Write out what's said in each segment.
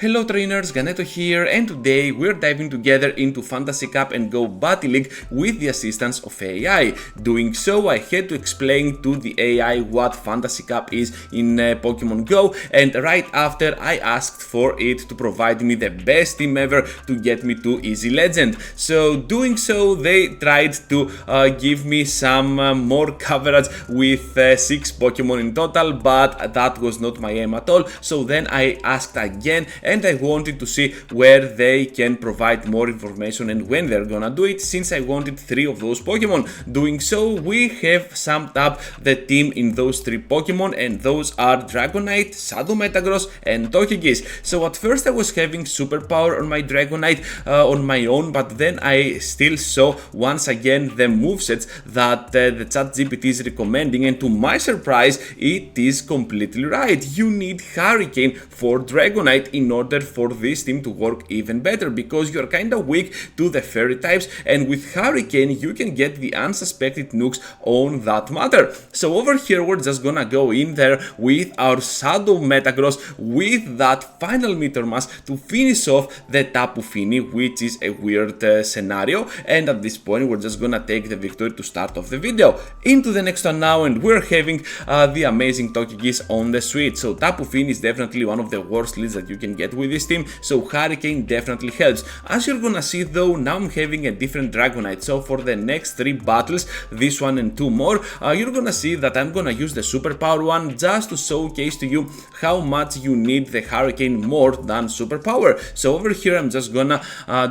Hello trainers, Ganeto here, and today we're diving together into Fantasy Cup and Go Battle League with the assistance of AI. Doing so, I had to explain to the AI what Fantasy Cup is in Pokemon Go, and right after I asked for it to provide me the best team ever to get me to Easy Legend. So doing so, they tried to give me some more coverage with 6 Pokemon in total, but that was not my aim at all. So then I asked again, and I wanted to see where they can provide more information and when they're gonna do it, since I wanted 3 of those Pokemon. Doing so, we have summed up the team in those 3 Pokemon, and those are Dragonite, Shadow Metagross, and Togekiss. So at first I was having Superpower on my Dragonite on my own, but then I still saw once again the movesets that the ChatGPT is recommending, and to my surprise, it is completely right. You need Hurricane for Dragonite in order for this team to work even better, because you're kinda weak to the fairy types, and with Hurricane you can get the unsuspected nukes on that matter. So over here we're just gonna go in there with our Shadow Metagross with that final Meteor Mass to finish off the Tapu Fini, which is a weird scenario, and at this point we're just gonna take the victory to start off the video. Into the next one now, and we're having the amazing Togekiss on the Switch. So Tapu Fini is definitely one of the worst leads that you can get with this team, so Hurricane definitely helps. As you're gonna see though, now I'm having a different Dragonite, so for the next 3 battles, this one and 2 more, you're gonna see that I'm gonna use the Superpower one just to showcase to you how much you need the Hurricane more than Superpower. So over here I'm just gonna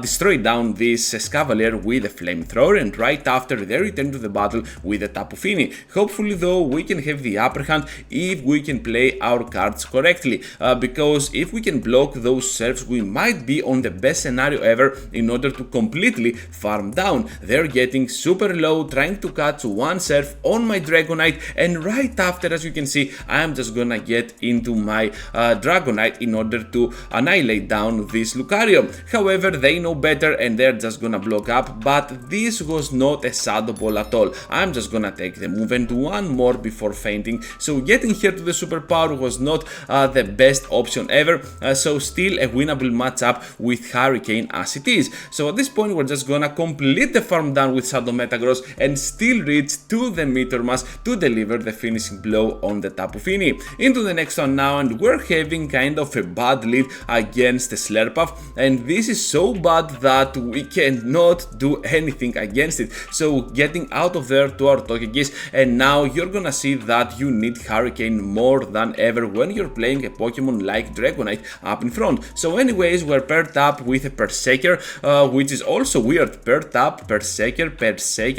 destroy down this Escavalier with a Flamethrower, and right after they return to the battle with the Tapu Fini. Hopefully though we can have the upper hand if we can play our cards correctly, because if we can block those serfs, we might be on the best scenario ever in order to completely farm down. They're getting super low, trying to catch one serf on my Dragonite, and right after, as you can see, I'm just gonna get into my Dragonite in order to annihilate down this Lucario. However, they know better and they're just gonna block up, but this was not a Shadow Ball at all. I'm just gonna take the move and do one more before fainting. So getting here to the Superpower was not the best option ever, so still a winnable matchup with Hurricane as it is. So at this point we're just gonna complete the farm down with Shadow Metagross and still reach to the Meteor Mass to deliver the finishing blow on the Tapu Fini. Into the next one now, and we're having kind of a bad lead against the Slurpuff, and this is so bad that we cannot do anything against it. So getting out of there to our Togekiss, and now you're gonna see that you need Hurricane more than ever when you're playing a Pokemon like Dragonite up in front. So anyways, we're paired up with a Berserker, which is also weird. Paired up, Berserker.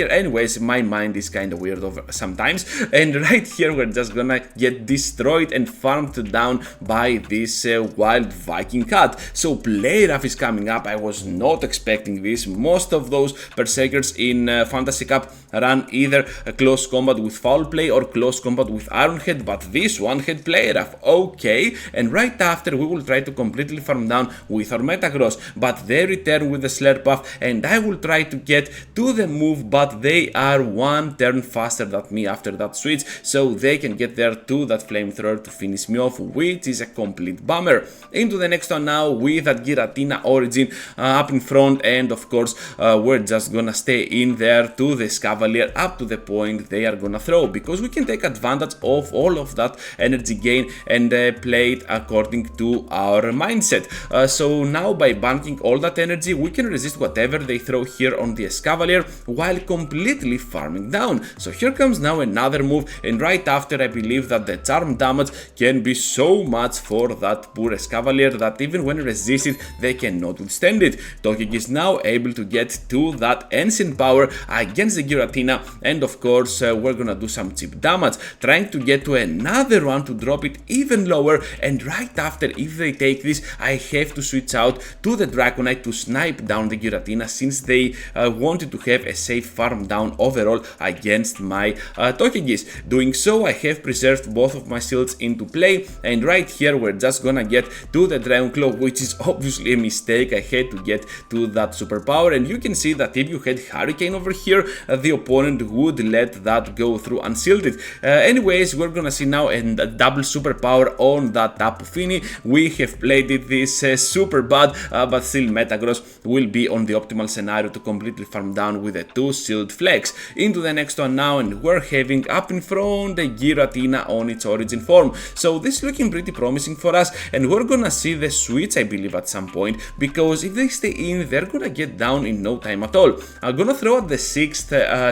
Anyways, my mind is kinda weird over sometimes, and right here we're just gonna get destroyed and farmed down by this wild Viking cat. So Play Rough is coming up. I was not expecting this. Most of those Berserkers in Fantasy Cup run either a close combat with Foul Play or close combat with Iron Head, but this one had Play Rough. Okay, and right after we will try to completely farm down with our Metagross, but they return with the Slurpuff, and I will try to get to the move, but they are one turn faster than me after that switch, so they can get there to that Flamethrower to finish me off, which is a complete bummer. Into the next one now with that Giratina Origin up in front, and of course we're just gonna stay in there to the Escavalier up to the point they are gonna throw, because we can take advantage of all of that energy gain and play it according to our mindset. So now by banking all that energy, we can resist whatever they throw here on the Escavalier while completely farming down. So here comes now another move, and right after I believe that the charm damage can be so much for that poor Escavalier that even when resisted they cannot withstand it. Togekiss is now able to get to that Ancient Power against the Giratina, and of course we're gonna do some cheap damage, trying to get to another one to drop it even lower, and right after, if they take this, I have to switch out to the Dragonite to snipe down the Giratina, since they wanted to have a safe farm down overall against my Togekiss. Doing so, I have preserved both of my shields into play, and right here we're just gonna get to the Dragon Claw, which is obviously a mistake. I had to get to that Superpower, and you can see that if you had Hurricane over here, the opponent would let that go through unshielded. Anyways, we're gonna see now a double superpower on that Tapu Fini. We have played it this super bad, but still Metagross will be on the optimal scenario to completely farm down with a 2 shield flex. Into the next one now, and we're having up in front the Giratina on its origin form. So this is looking pretty promising for us, and we're gonna see the switch, I believe, at some point, because if they stay in, they're gonna get down in no time at all. I'm gonna throw out the 6th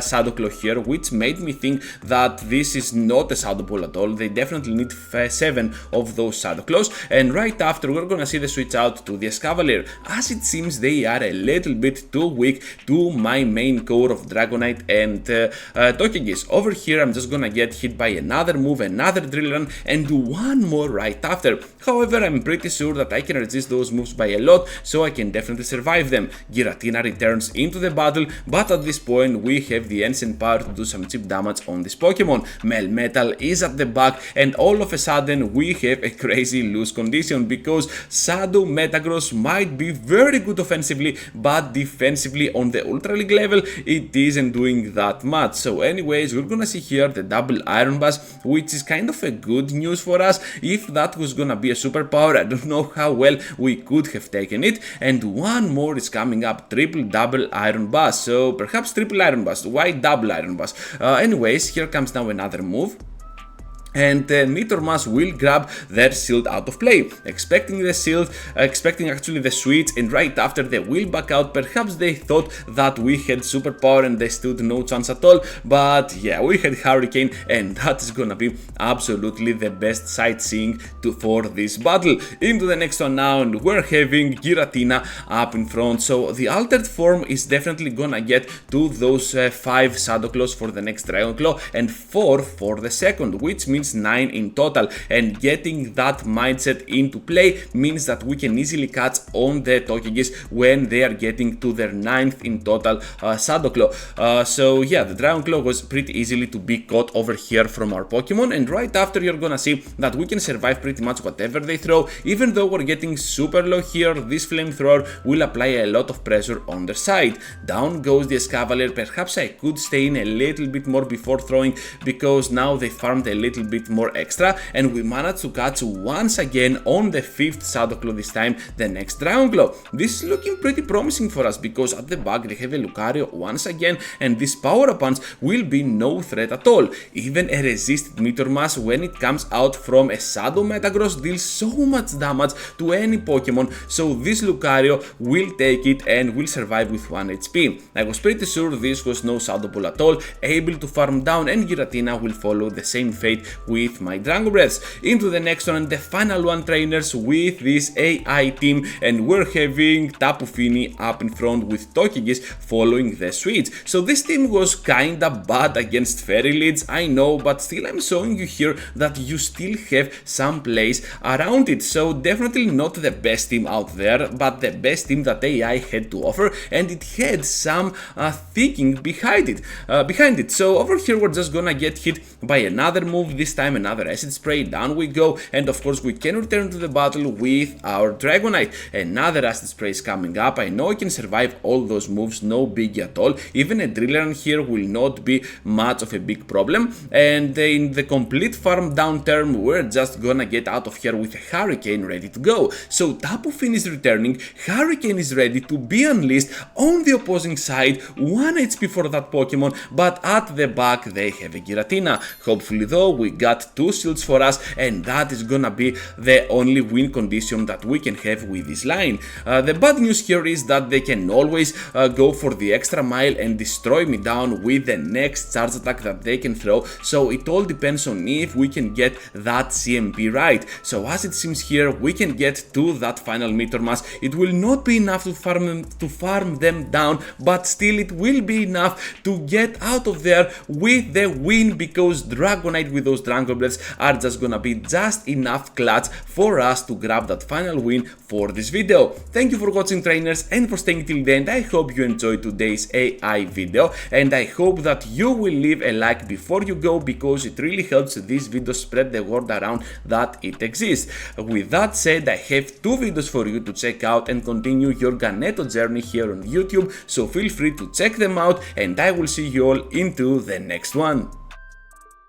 Shadow Claw here, which made me think that this is not a Shadow Ball at all. They definitely need 7 of those Shadow Claws, and right after we're gonna see the switch out to the Escavalier, as it seems they are a little bit too weak to my main core of Dragonite and Togekiss. Over here I'm just gonna get hit by another move, another Drill Run, and do one more right after. However, I'm pretty sure that I can resist those moves by a lot, so I can definitely survive them. Giratina returns into the battle, but at this point we have the Ancient Power to do some cheap damage on this Pokemon. Melmetal is at the back, and all of a sudden we have a crazy lose condition, because Shadow Metagross might be very good offensively, but defensively on the Ultra League level it isn't doing that much. So anyways, we're gonna see here the double Iron Bash, which is kind of a good news for us. If that was gonna be a superpower, I don't know how well we could have taken it. And one more is coming up, triple double Iron Bash, so perhaps triple Iron Bash. Why double Iron Bash? Anyways, here comes now another move, and Meteor Mash will grab their shield out of play, expecting the shield, expecting actually the switch, and right after they will back out. Perhaps they thought that we had superpower and they stood no chance at all, but yeah, we had Hurricane, and that is gonna be absolutely the best sightseeing for this battle. Into the next one now, and we're having Giratina up in front, so the altered form is definitely gonna get to those 5 Shadow Claws for the next Dragon Claw and 4 for the second, which means 9 in total, and getting that mindset into play means that we can easily catch on the Togekiss when they are getting to their 9th in total Shadow Claw. So yeah, the Dragon Claw was pretty easily to be caught over here from our Pokemon, and right after you're gonna see that we can survive pretty much whatever they throw. Even though we're getting super low here, this Flamethrower will apply a lot of pressure on their side. Down goes the Escavalier. Perhaps I could stay in a little bit more before throwing, because now they farmed a little bit more extra, and we managed to catch once again on the 5th Shadow Claw, this time the next Dragon Claw. This is looking pretty promising for us, because at the back they have a Lucario once again, and this Power Punch will be no threat at all. Even a resisted Meteor Mash, when it comes out from a Shadow Metagross, deals so much damage to any Pokemon, so this Lucario will take it and will survive with 1 HP. I was pretty sure this was no Shadow Ball at all, able to farm down, and Giratina will follow the same fate with my Dragon Breaths. Into the next one, and the final one, trainers, with this AI team, and we're having Tapu Fini up in front with Togekiss following the switch. So this team was kinda bad against Fairy Leads, I know, but still I'm showing you here that you still have some plays around it. So definitely not the best team out there, but the best team that AI had to offer, and it had some thinking behind it. So over here we're just gonna get hit by another move, this time another Acid Spray, down we go, and of course we can return to the battle with our Dragonite. Another Acid Spray is coming up. I know I can survive all those moves, no biggie at all. Even a Drill Run here will not be much of a big problem, and in the complete farm down term we're just gonna get out of here with a Hurricane ready to go. So Tapu Fini is returning, Hurricane is ready to be unleashed on the opposing side, 1 HP for that Pokemon, but at the back they have a Giratina. Hopefully though we got 2 shields for us, and that is gonna be the only win condition that we can have with this line. The bad news here is that they can always go for the extra mile and destroy me down with the next charge attack that they can throw, so it all depends on if we can get that CMP right. So as it seems here, we can get to that final Meteor Mash. It will not be enough to farm them down, but still it will be enough to get out of there with the win, because Dragonite with those Tranquil Blades are just gonna be just enough clutch for us to grab that final win for this video. Thank you for watching, trainers, and for staying till the end. I hope you enjoyed today's AI video, and I hope that you will leave a like before you go, because it really helps this video spread the word around that it exists. With that said, I have 2 videos for you to check out and continue your Ganeto journey here on YouTube, so feel free to check them out, and I will see you all into the next one.